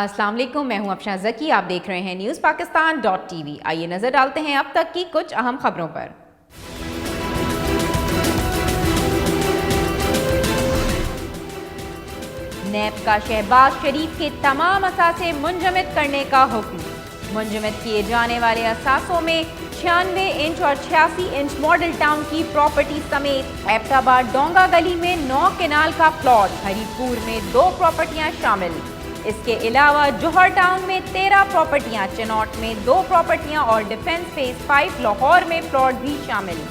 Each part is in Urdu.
السلام علیکم، میں ہوں افشاں زکی، آپ دیکھ رہے ہیں نیوز پاکستان ڈاٹ TV۔ آئیے نظر ڈالتے ہیں اب تک کی کچھ اہم خبروں پر۔ نیب کا شہباز شریف کے تمام اثاثے منجمد کرنے کا حکم۔ منجمد کیے جانے والے اثاثوں میں 96 انچ اور 86 انچ ماڈل ٹاؤن کی پراپرٹی سمیت ایبٹ آباد ڈونگا گلی میں 9 کنال کا پلاٹ، ہری پور میں 2 پراپرٹیاں شامل۔ اس کے علاوہ جوہر ٹاؤن میں 13 پراپرٹیاں، چنوٹ میں 2 پراپرٹیاں اور ڈیفنس فیز 5 لاہور میں پلاٹ بھی شامل۔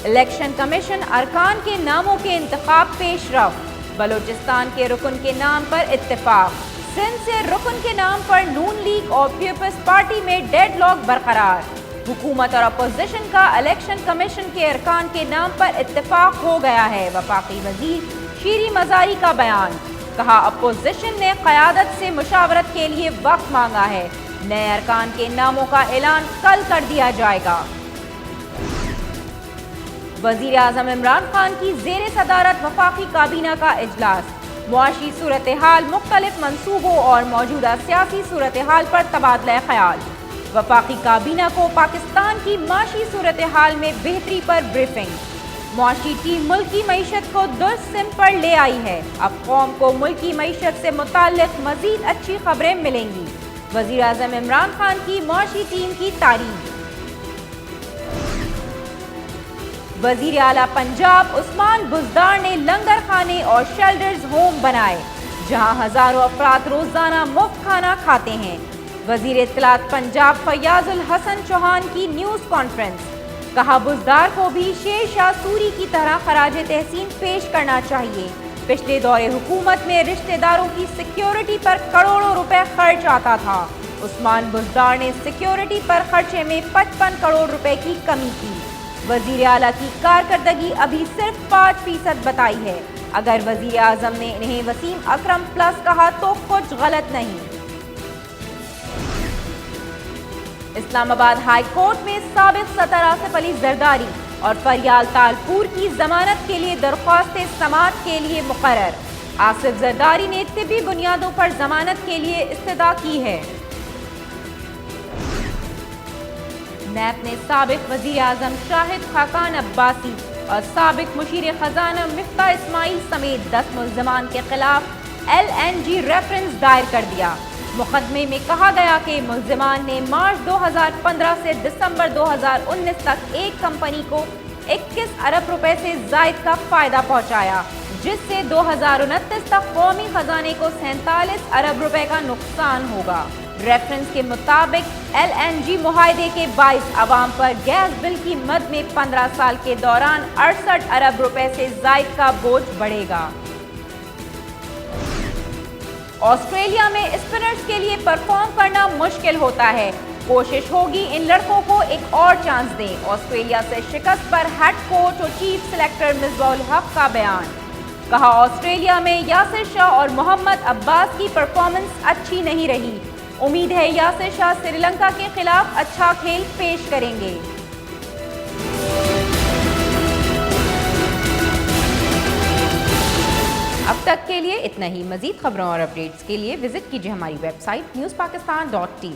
الیکشن کمیشن ارکان کے ناموں کے انتخاب پیش رفت، بلوچستان کے رکن کے نام پر اتفاق، سندھ سے رکن کے نام پر نون لیگ اور پیپلز پارٹی میں ڈیڈ لاک برقرار۔ حکومت اور اپوزیشن کا الیکشن کمیشن کے ارکان کے نام پر اتفاق ہو گیا ہے، وفاقی وزیر شیری مزاری کا بیان۔ کہا اپوزیشن نے قیادت سے مشاورت کے لیے وقت مانگا ہے، نئے ارکان کے ناموں کا اعلان کل کر دیا جائے گا۔ وزیر اعظم عمران خان کی زیر صدارت وفاقی کابینہ کا اجلاس، معاشی صورتحال، مختلف منصوبوں اور موجودہ سیاسی صورتحال پر تبادلہ خیال۔ وفاقی کابینہ کو پاکستان کی معاشی صورتحال میں بہتری پر بریفنگ۔ معاشی ٹیم ملکی معیشت کو درست سمت پر لے آئی ہے، اب قوم کو ملکی معیشت سے متعلق مزید اچھی خبریں ملیں گی۔ وزیر اعظم عمران خان کی معاشی ٹیم کی تعریف۔ وزیر اعلیٰ پنجاب عثمان بزدار نے لنگر خانے اور شیلٹرز ہوم بنائے، جہاں ہزاروں افراد روزانہ مفت کھانا کھاتے ہیں۔ وزیر اطلاعات پنجاب فیاض الحسن چوہان کی نیوز کانفرنس، کہا بزدار کو بھی شیر شاہ سوری کی طرح خراج تحسین پیش کرنا چاہیے۔ پچھلے دور حکومت میں رشتہ داروں کی سیکیورٹی پر کروڑوں روپے خرچ آتا تھا۔ عثمان بزدار نے سیکیورٹی پر خرچے میں 55 کروڑ روپے کی کمی کی۔ وزیر اعلیٰ کی کارکردگی ابھی صرف 5% بتائی ہے۔ اگر وزیر اعظم نے انہیں وسیم اکرم پلس کہا تو کچھ غلط نہیں۔ اسلام آباد ہائی کورٹ میں سابق صدر آصف علی زرداری اور فریال تالپور کی ضمانت کے لیے درخواست سماعت کے لیے مقرر۔ آصف زرداری نے طبی بنیادوں پر ضمانت کے لیے استدعا کی ہے۔ نیب نے سابق وزیر اعظم شاہد خاقان عباسی اور سابق مشیر خزانہ مفتاح اسماعیل سمیت 10 ملزمان کے خلاف LNG ریفرنس دائر کر دیا۔ مقدمے میں کہا گیا کہ ملزمان نے مارچ 2015 سے دسمبر 2019 تک ایک کمپنی کو 21 ارب روپے سے زائد کا فائدہ پہنچایا، جس سے 2029 تک قومی خزانے کو 47 ارب روپے کا نقصان ہوگا۔ ریفرنس کے مطابق LNG معاہدے کے باعث عوام پر گیس بل کی مد میں 15 سال کے دوران 68 ارب روپے سے زائد کا بوجھ بڑھے گا۔ آسٹریلیا میں اسپنرز کے لیے پرفارم کرنا مشکل ہوتا ہے، کوشش ہوگی ان لڑکوں کو ایک اور چانس دیں۔ آسٹریلیا سے شکست پر ہیڈ کوچ اور چیف سلیکٹر مصباح الحق کا بیان، کہا آسٹریلیا میں یاسر شاہ اور محمد عباس کی پرفارمنس اچھی نہیں رہی، امید ہے یاسر شاہ سری لنکا کے خلاف اچھا کھیل پیش کریں گے۔ اب تک کے لیے اتنا ہی۔ مزید خبروں اور اپڈیٹس کے لیے وزٹ کیجیے ہماری ویب سائٹ newspakistan.tv۔